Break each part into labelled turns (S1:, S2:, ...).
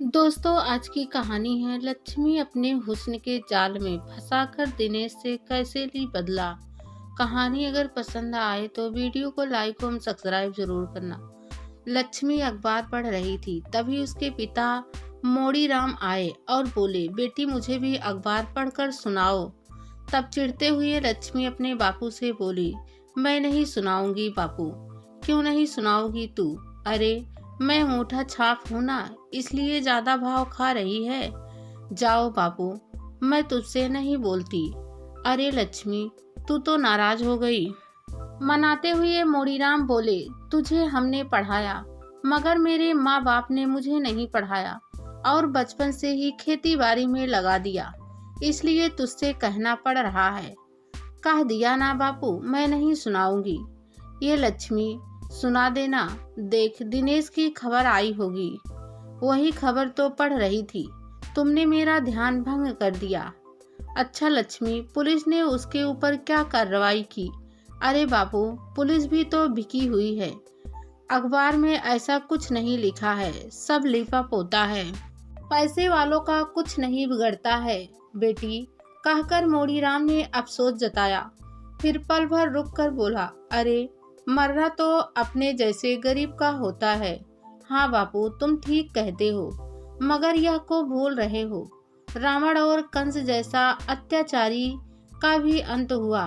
S1: दोस्तों, आज की कहानी है लक्ष्मी अपने हुस्न के जाल में फंसाकर दिनेश से कैसे ली बदला। कहानी अगर पसंद आए तो वीडियो को लाइक और सब्सक्राइब जरूर करना। लक्ष्मी अखबार पढ़ रही थी, तभी उसके पिता मोड़ीराम आए और बोले, बेटी मुझे भी अखबार पढ़कर सुनाओ। तब चिढ़ते हुए लक्ष्मी अपने बापू से बोली, मैं नहीं सुनाऊंगी बापू। क्यों नहीं सुनाओगी तू? अरे मैं अंगूठा छाप हूँ ना, इसलिए ज्यादा भाव खा रही है। जाओ बापू, मैं तुझसे नहीं बोलती। अरे लक्ष्मी, तू तो नाराज हो गई। मनाते हुए मोड़ीराम बोले, तुझे हमने पढ़ाया, मगर मेरे माँ बाप ने मुझे नहीं पढ़ाया और बचपन से ही खेती बाड़ी में लगा दिया, इसलिए तुझसे कहना पड़ रहा है। कह दिया ना बापू, मैं नहीं सुनाऊंगी। ये लक्ष्मी, सुना देना। देख, दिनेश की खबर आई होगी। वही खबर तो पढ़ रही थी, तुमने मेरा ध्यान भंग कर दिया। अच्छा लक्ष्मी, पुलिस ने उसके ऊपर क्या कार्रवाई की? अरे बापू, पुलिस भी तो भिकी हुई है। अखबार में ऐसा कुछ नहीं लिखा है, सब लिपा पोता है। पैसे वालों का कुछ नहीं बिगड़ता है बेटी, कहकर मोड़ीराम ने अफसोस जताया। फिर पल भर रुक कर बोला, अरे मरना तो अपने जैसे गरीब का होता है। हाँ बापू, तुम ठीक कहते हो, मगर यह को भूल रहे हो, रावण और कंस जैसा अत्याचारी का भी अंत हुआ।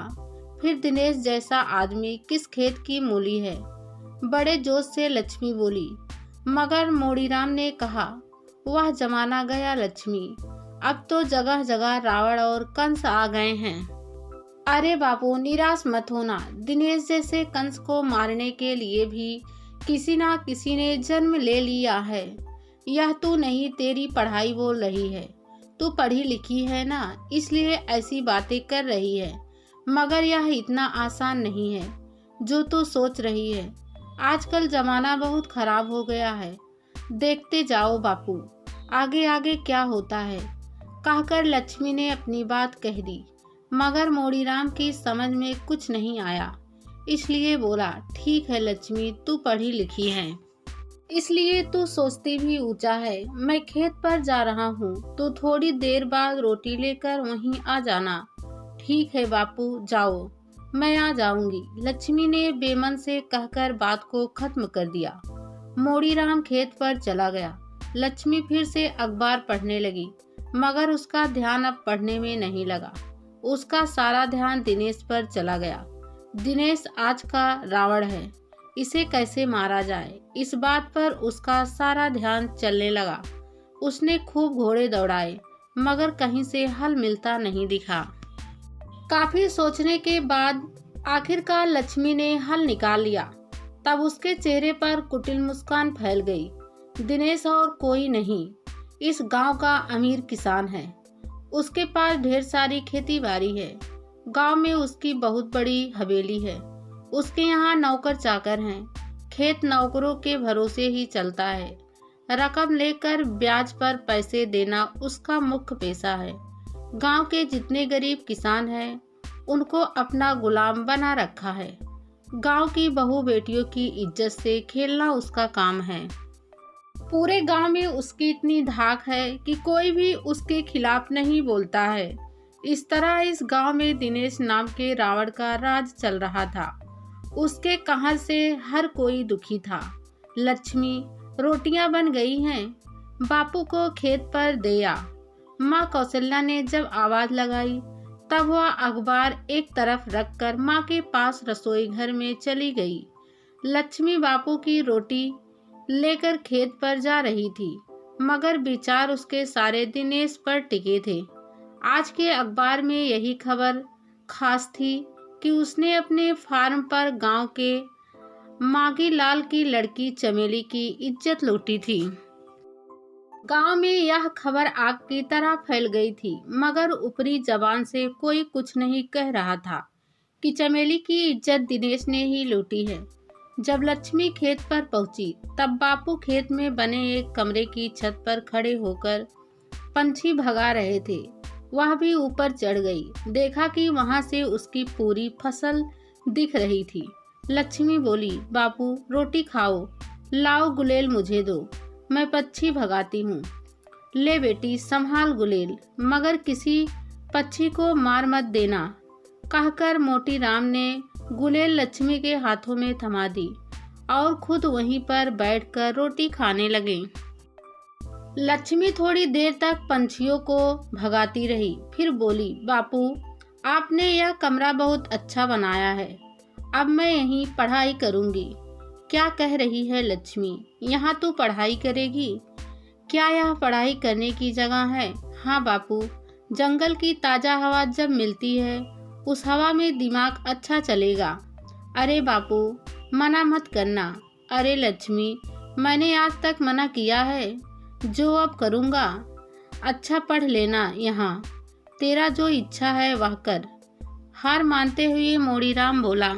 S1: फिर दिनेश जैसा आदमी किस खेत की मूली है? बड़े जोश से लक्ष्मी बोली। मगर मोड़ीराम ने कहा, वह जमाना गया लक्ष्मी, अब तो जगह जगह रावण और कंस आ गए हैं। अरे बापू, निराश मत होना, दिनेश जैसे कंस को मारने के लिए भी किसी ना किसी ने जन्म ले लिया है। यह तू नहीं, तेरी पढ़ाई बोल रही है। तू पढ़ी लिखी है ना, इसलिए ऐसी बातें कर रही है, मगर यह इतना आसान नहीं है जो तू सोच रही है। आजकल जमाना बहुत खराब हो गया है, देखते जाओ बापू, आगे आगे क्या होता है। कहकर लक्ष्मी ने अपनी बात कह दी, मगर मोड़ीराम की समझ में कुछ नहीं आया, इसलिए बोला, ठीक है लक्ष्मी, तू पढ़ी लिखी है, इसलिए तू सोचती भी ऊंचा है। मैं खेत पर जा रहा हूँ, तो थोड़ी देर बाद रोटी लेकर वहीं आ जाना। ठीक है बापू, जाओ, मैं आ जाऊंगी। लक्ष्मी ने बेमन से कहकर बात को खत्म कर दिया। मोड़ीराम खेत पर चला गया। लक्ष्मी फिर से अखबार पढ़ने लगी, मगर उसका ध्यान अब पढ़ने में नहीं लगा। उसका सारा ध्यान दिनेश पर चला गया। दिनेश आज का रावण है, इसे कैसे मारा जाए, इस बात पर उसका सारा ध्यान चलने लगा। उसने खूब घोड़े दौड़ाए, मगर कहीं से हल मिलता नहीं दिखा। काफी सोचने के बाद आखिरकार लक्ष्मी ने हल निकाल लिया। तब उसके चेहरे पर कुटिल मुस्कान फैल गई। दिनेश और कोई नहीं, इस गांव का अमीर किसान है। उसके पास ढेर सारी खेती बाड़ी है। गांव में उसकी बहुत बड़ी हवेली है। उसके यहाँ नौकर चाकर हैं। खेत नौकरों के भरोसे ही चलता है। रकम लेकर ब्याज पर पैसे देना उसका मुख्य पेशा है। गांव के जितने गरीब किसान हैं, उनको अपना गुलाम बना रखा है। गांव की बहू बेटियों की इज्जत से खेलना उसका काम है। पूरे गांव में उसकी इतनी धाक है कि कोई भी उसके खिलाफ नहीं बोलता है। इस तरह इस गांव में दिनेश नाम के रावण का राज चल रहा था। उसके कहर से हर कोई दुखी था। लक्ष्मी, रोटियां बन गई हैं, बापू को खेत पर दे आ। माँ कौशल्या ने जब आवाज लगाई, तब वह अखबार एक तरफ रखकर माँ के पास रसोई घर में चली गई। लक्ष्मी बापू की रोटी लेकर खेत पर जा रही थी, मगर विचार उसके सारे दिनेश पर टिके थे। आज के अखबार में यही खबर खास थी कि उसने अपने फार्म पर गांव के मागी लाल की लड़की चमेली की इज्जत लूटी थी। गांव में यह खबर आग की तरह फैल गई थी, मगर ऊपरी जबान से कोई कुछ नहीं कह रहा था कि चमेली की इज्जत दिनेश ने ही लूटी है। जब लक्ष्मी खेत पर पहुंची, तब बापू खेत में बने एक कमरे की छत पर खड़े होकर पंछी भगा रहे थे। वह भी ऊपर चढ़ गई। देखा कि वहां से उसकी पूरी फसल दिख रही थी। लक्ष्मी बोली, बापू रोटी खाओ, लाओ गुलेल मुझे दो, मैं पक्षी भगाती हूँ। ले बेटी संभाल गुलेल, मगर किसी पक्षी को मार मत देना, कहकर मोटी राम ने गुलेल लक्ष्मी के हाथों में थमा दी और खुद वहीं पर बैठकर रोटी खाने लगे। लक्ष्मी थोड़ी देर तक पंछियों को भगाती रही, फिर बोली, बापू आपने यह कमरा बहुत अच्छा बनाया है, अब मैं यहीं पढ़ाई करूंगी। क्या कह रही है लक्ष्मी, यहाँ तू पढ़ाई करेगी? क्या यह पढ़ाई करने की जगह है? हाँ बापू, जंगल की ताज़ा हवा जब मिलती है उस हवा में दिमाग अच्छा चलेगा। अरे बापू मना मत करना। अरे लक्ष्मी, मैंने आज तक मना किया है? जो अब करूँगा। अच्छा पढ़ लेना यहाँ, तेरा जो इच्छा है वह कर। हार मानते हुए मोड़ीराम बोला।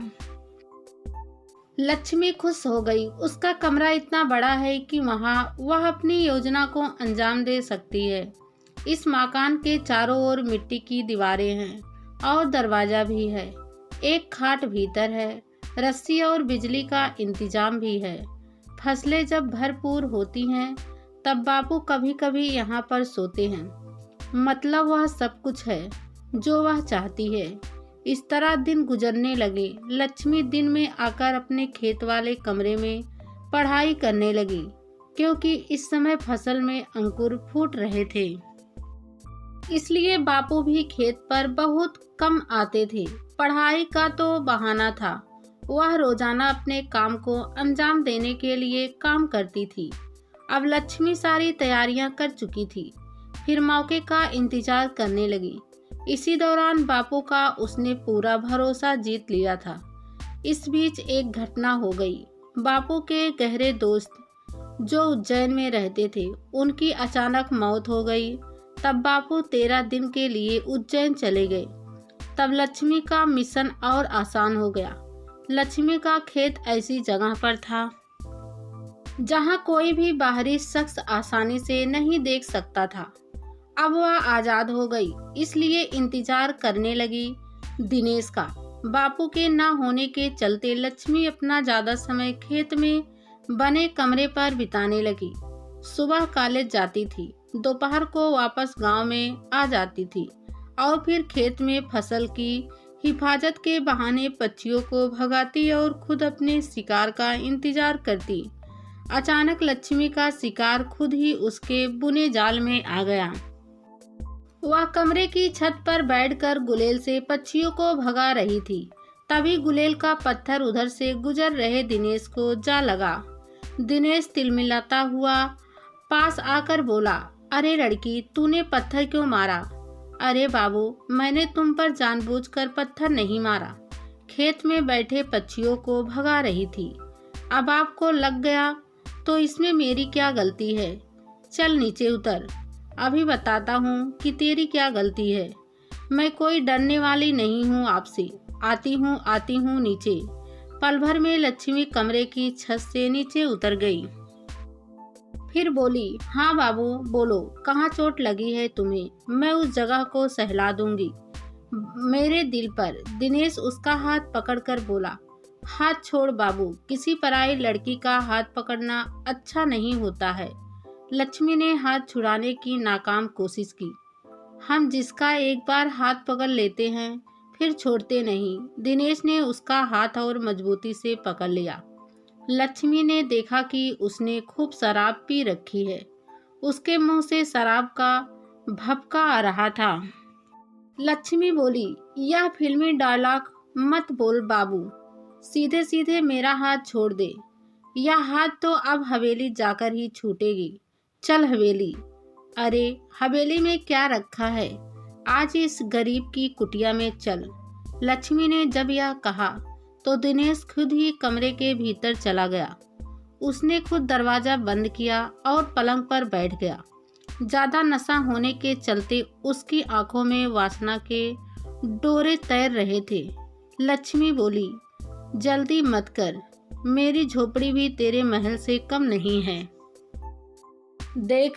S1: लक्ष्मी खुश हो गई। उसका कमरा इतना बड़ा है कि वहाँ वह अपनी योजना को अंजाम दे सकती है। इस मकान के चारों ओर मिट्टी की दीवारें हैं और दरवाजा भी है। एक खाट भीतर है, रस्सी और बिजली का इंतजाम भी है। फसलें जब भरपूर होती हैं तब बापू कभी कभी यहाँ पर सोते हैं। मतलब वह सब कुछ है जो वह चाहती है। इस तरह दिन गुजरने लगे। लक्ष्मी दिन में आकर अपने खेत वाले कमरे में पढ़ाई करने लगी, क्योंकि इस समय फसल में अंकुर फूट रहे थे। इसलिए बापू भी खेत पर बहुत कम आते थे। पढ़ाई का तो बहाना था, वह रोजाना अपने काम को अंजाम देने के लिए काम करती थी। अब लक्ष्मी सारी तैयारियां कर चुकी थी, फिर मौके का इंतजार करने लगी। इसी दौरान बापू का उसने पूरा भरोसा जीत लिया था। इस बीच एक घटना हो गई। बापू के गहरे दोस्त जो उज्जैन में रहते थे, उनकी अचानक मौत हो गई। तब बापू 13 दिन के लिए उज्जैन चले गए। तब लक्ष्मी का मिशन और आसान हो गया। लक्ष्मी का खेत ऐसी जगह पर था जहां कोई भी बाहरी शख्स आसानी से नहीं देख सकता था। अब वह आज़ाद हो गई, इसलिए इंतजार करने लगी दिनेश का। बापू के न होने के चलते लक्ष्मी अपना ज़्यादा समय खेत में बने कमरे पर बिताने लगी। सुबह कॉलेज जाती थी, दोपहर को वापस गांव में आ जाती थी और फिर खेत में फसल की हिफाजत के बहाने पक्षियों को भगाती और खुद अपने शिकार का इंतजार करती। अचानक लक्ष्मी का शिकार खुद ही उसके बुने जाल में आ गया। वह कमरे की छत पर बैठकर गुलेल से पक्षियों को भगा रही थी। तभी गुलेल का पत्थर उधर से गुजर रहे दिनेश को जा लगा। दिनेश तिलमिलाता हुआ पास आकर बोला, अरे लड़की, तूने पत्थर क्यों मारा? अरे बाबू, मैंने तुम पर जानबूझकर पत्थर नहीं मारा, खेत में बैठे पक्षियों को भगा रही थी। अब आपको लग गया तो इसमें मेरी क्या गलती है? चल नीचे उतर, अभी बताता हूँ कि तेरी क्या गलती है। मैं कोई डरने वाली नहीं हूँ आपसे। आती हूँ नीचे। पल भर में लक्ष्मी कमरे की छत से नीचे उतर गई। फिर बोली, हाँ बाबू बोलो, कहाँ चोट लगी है तुम्हें? मैं उस जगह को सहला दूंगी। मेरे दिल पर। दिनेश उसका हाथ पकड़कर बोला, हाथ छोड़ बाबू, किसी पराई लड़की का हाथ पकड़ना अच्छा नहीं होता है। लक्ष्मी ने हाथ छुड़ाने की नाकाम कोशिश की। हम जिसका एक बार हाथ पकड़ लेते हैं फिर छोड़ते नहीं। दिनेश ने उसका हाथ और मजबूती से पकड़ लिया। लक्ष्मी ने देखा कि उसने खूब शराब पी रखी है। उसके मुंह से शराब का भभका आ रहा था। लक्ष्मी बोली, यह फिल्मी डायलॉग मत बोल बाबू, सीधे सीधे मेरा हाथ छोड़ दे। यह हाथ तो अब हवेली जाकर ही छूटेगी। चल हवेली। अरे हवेली में क्या रखा है, आज इस गरीब की कुटिया में चल। लक्ष्मी ने जब यह कहा तो दिनेश खुद ही कमरे के भीतर चला गया। उसने खुद दरवाजा बंद किया और पलंग पर बैठ गया। ज्यादा नशा होने के चलते उसकी आंखों में वासना के डोरे तैर रहे थे। लक्ष्मी बोली, जल्दी मत कर, मेरी झोपड़ी भी तेरे महल से कम नहीं है। देख,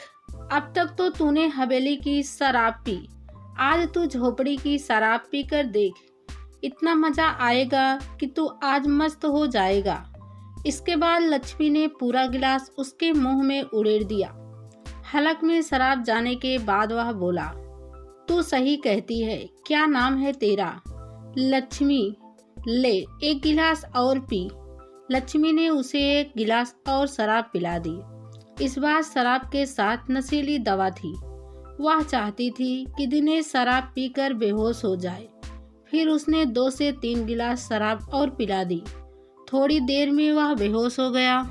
S1: अब तक तो तूने हवेली की शराब पी, आज तू झोपड़ी की शराब पी कर देख, इतना मजा आएगा कि तू आज मस्त हो जाएगा। इसके बाद लक्ष्मी ने पूरा गिलास उसके मुंह में उड़ेल दिया। हलक में शराब जाने के बाद वह बोला, तू सही कहती है, क्या नाम है तेरा? लक्ष्मी। ले, एक गिलास और पी। लक्ष्मी ने उसे एक गिलास और शराब पिला दी। इस बार शराब के साथ नशीली दवा थी। वह चाहती थी कि दिनेश शराब पीकर बेहोश हो जाए। फिर उसने 2 से 3 गिलास शराब और पिला दी। थोड़ी देर में वह बेहोश हो गया।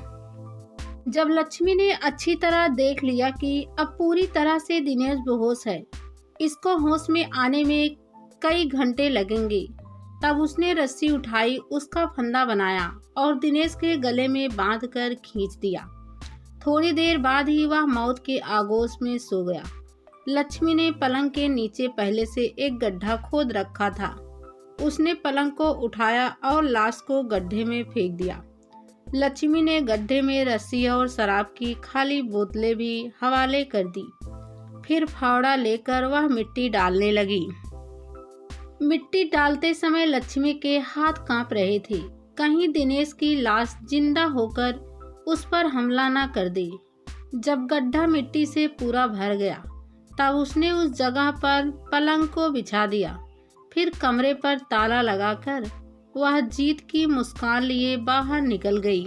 S1: जब लक्ष्मी ने अच्छी तरह देख लिया कि अब पूरी तरह से दिनेश बेहोश है, इसको होश में आने में कई घंटे लगेंगे, तब उसने रस्सी उठाई, उसका फंदा बनाया और दिनेश के गले में बांधकर खींच दिया। थोड़ी देर बाद ही वह मौत के आगोश में सो गया। लक्ष्मी ने पलंग के नीचे पहले से एक गड्ढा खोद रखा था। उसने पलंग को उठाया और लाश को गड्ढे में फेंक दिया। लक्ष्मी ने गड्ढे में रस्सी और शराब की खाली बोतलें भी हवाले कर दी। फिर फावड़ा लेकर वह मिट्टी डालने लगी। मिट्टी डालते समय लक्ष्मी के हाथ कांप रहे थे, कहीं दिनेश की लाश जिंदा होकर उस पर हमला न कर दे। जब गड्ढा मिट्टी से पूरा भर गया, तब उसने उस जगह पर पलंग को बिछा दिया। फिर कमरे पर ताला लगाकर वह जीत की मुस्कान लिए बाहर निकल गई।